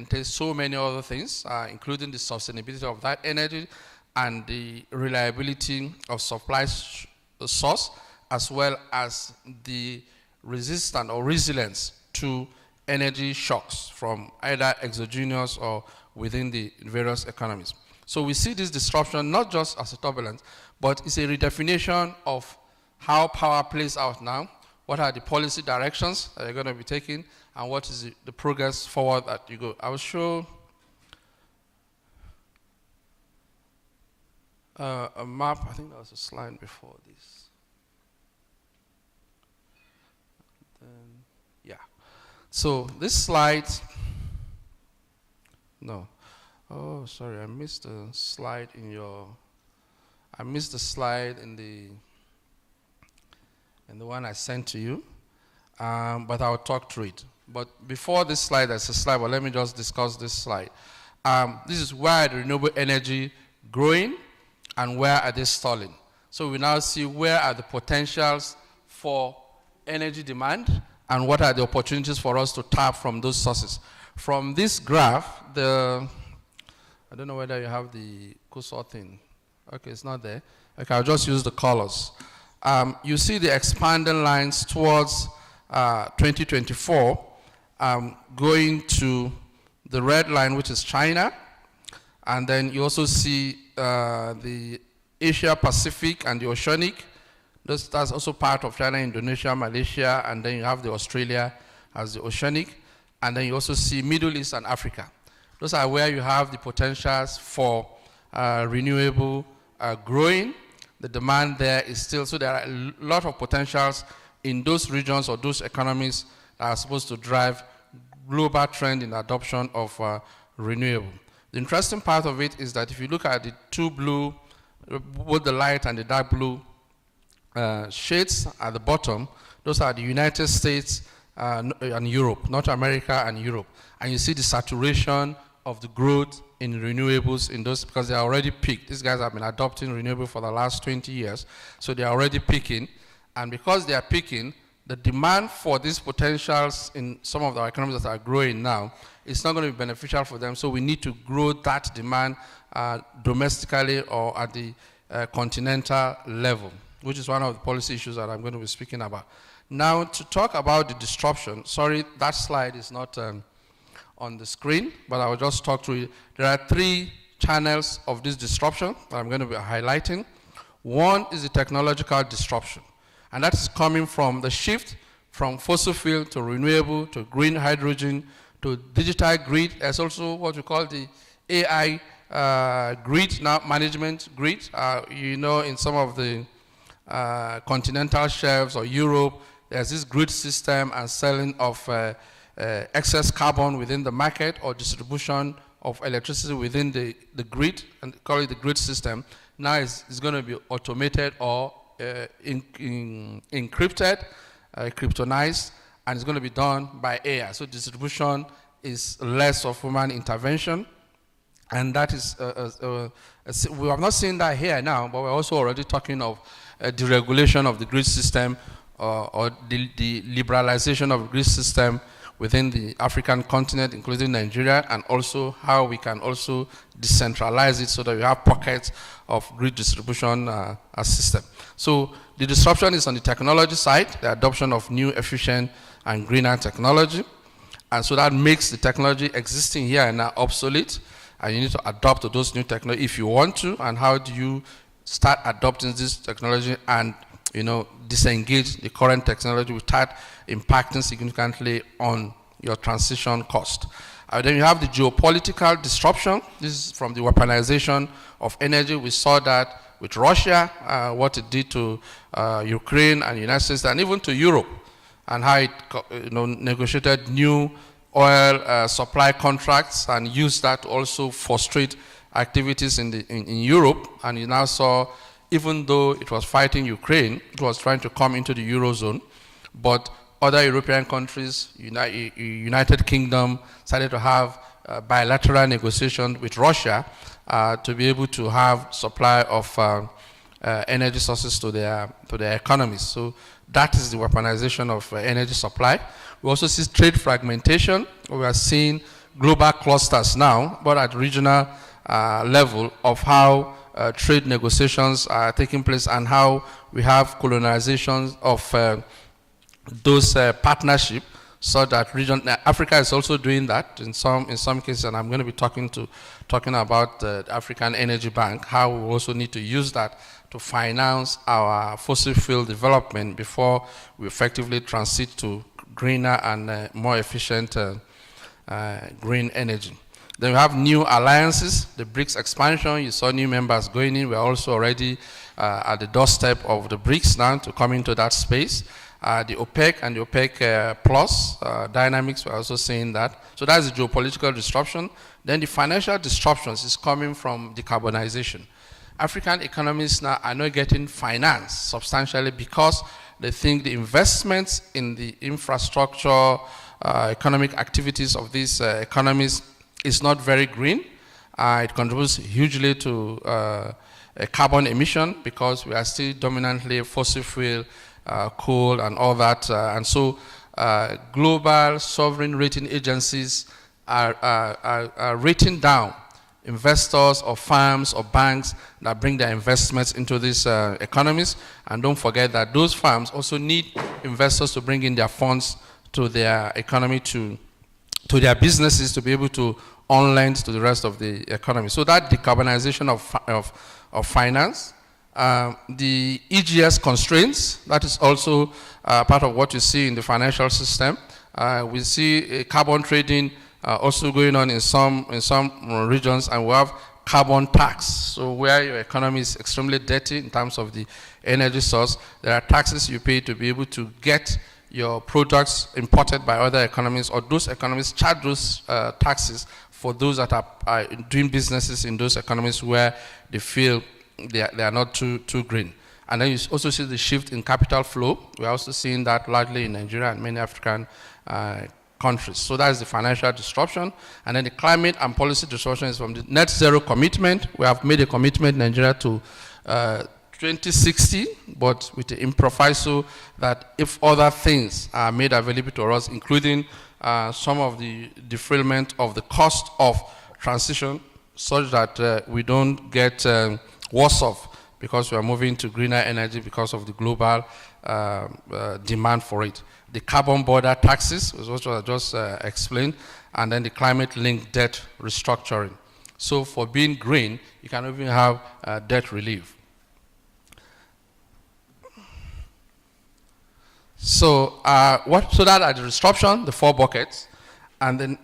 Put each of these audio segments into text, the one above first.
entails so many other things, including the sustainability of that energy and the reliability of supply source, as well as the resistance or resilience to energy shocks from either exogenous or within the various economies. So we see this disruption not just as a turbulence, but it's a redefinition of how power plays out now, what are the policy directions that are going to be taken, and what is the progress forward that you go. I will show a map. I think there was a slide before this. Yeah. So this slide, no. Oh, sorry, I missed the slide in your, I missed the slide in the one I sent to you, but I'll talk through it. But before this slide, there's a slide, but let me just discuss this slide. This is where the renewable energy growing and where are they stalling. So we now see where are the potentials for energy demand and what are the opportunities for us to tap from those sources. From this graph, I don't know whether you have the cursor thing. Okay, it's not there. Okay, I'll just use the colors. You see the expanding lines towards 2024 going to the red line, which is China. And then you also see the Asia Pacific and the Oceanic. That's also part of China, Indonesia, Malaysia, and then you have the Australia as the Oceanic. And then you also see Middle East and Africa. Those are where you have the potentials for renewable growing. The demand there is still, so there are a lot of potentials in those regions or those economies that are supposed to drive global trend in adoption of renewable. The interesting part of it is that if you look at the two blue, both the light and the dark blue shades at the bottom, those are the United States and Europe, North America and Europe. And you see the saturation of the growth in renewables in those, because they are already peaked. These guys have been adopting renewable for the last 20 years, so they are already peaking. And because they are peaking, the demand for these potentials in some of the economies that are growing now is not going to be beneficial for them, so we need to grow that demand domestically or at the continental level, which is one of the policy issues that I'm going to be speaking about. Now, to talk about the disruption, sorry, that slide is not on the screen, but I will just talk through it. There are three channels of this disruption that I'm going to be highlighting. One is the technological disruption, and that is coming from the shift from fossil fuel to renewable to green hydrogen to digital grid. There's also what we call the AI grid, now management grid. You know, in some of the continental shelves or Europe, there's this grid system and selling of excess carbon within the market or distribution of electricity within the grid, and call it the grid system. Now it's going to be automated or encrypted, cryptonized, and it's going to be done by AI. So distribution is less of human intervention, and that is, we have not seen that here now, but we're also already talking of deregulation of the grid system or the liberalization of the grid system within the African continent, including Nigeria, and also how we can also decentralize it so that we have pockets of grid distribution system. So the disruption is on the technology side, the adoption of new, efficient, and greener technology. And so that makes the technology existing here and now obsolete, and you need to adapt to those new technology if you want to. And how do you start adopting this technology and, you know, disengage the current technology will start impacting significantly on your transition cost. Then you have the geopolitical disruption. This is from the weaponization of energy. We saw that with Russia, what it did to Ukraine and the United States, and even to Europe, and how it negotiated new oil supply contracts and used that to also frustrate activities in Europe. And you now saw, even though it was fighting Ukraine, it was trying to come into the Eurozone, but other European countries, United Kingdom, started to have bilateral negotiations with Russia to be able to have supply of energy sources to their economies. So that is the weaponization of energy supply. We also see trade fragmentation. We are seeing global clusters now, but at regional level of how trade negotiations are taking place and how we have colonizations of those partnership, so that Africa is also doing that in some cases, and I'm going to be talking about the African Energy Bank, how we also need to use that to finance our fossil fuel development before we effectively transit to greener and more efficient green energy. Then we have new alliances, the BRICS expansion. You saw new members going in. We're also already at the doorstep of the BRICS now to come into that space. The OPEC and the OPEC plus dynamics, we're also seeing that. So that's the geopolitical disruption. Then the financial disruptions is coming from decarbonization. African economies now are not getting financed substantially because they think the investments in the infrastructure, economic activities of these economies is not very green. It contributes hugely to carbon emission because we are still dominantly fossil fuel, coal and all that. And so global sovereign rating agencies are rating down investors or firms or banks that bring their investments into these economies. And don't forget that those firms also need investors to bring in their funds to their economy, to their businesses, to be able to on-lend to the rest of the economy. So that decarbonization of finance, the EGS constraints, that is also part of what you see in the financial system. We see carbon trading also going on in some regions, and we have carbon tax. So where your economy is extremely dirty in terms of the energy source, there are taxes you pay to be able to get your products imported by other economies, or those economies charge those taxes for those that are doing businesses in those economies where they feel they are not too green. And then you also see the shift in capital flow. We're also seeing that largely in Nigeria and many African countries. So that's the financial disruption. And then the climate and policy disruption is from the net zero commitment. We have made a commitment in Nigeria to 2060, but with the improviso that if other things are made available to us, including some of the deferment of the cost of transition, such that we don't get worse off because we are moving to greener energy because of the global demand for it. The carbon border taxes, which I just explained, and then the climate-linked debt restructuring. So for being green, you can even have debt relief. So so that are the disruption, the 4 buckets. And then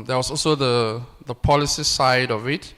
there was also the policy side of it.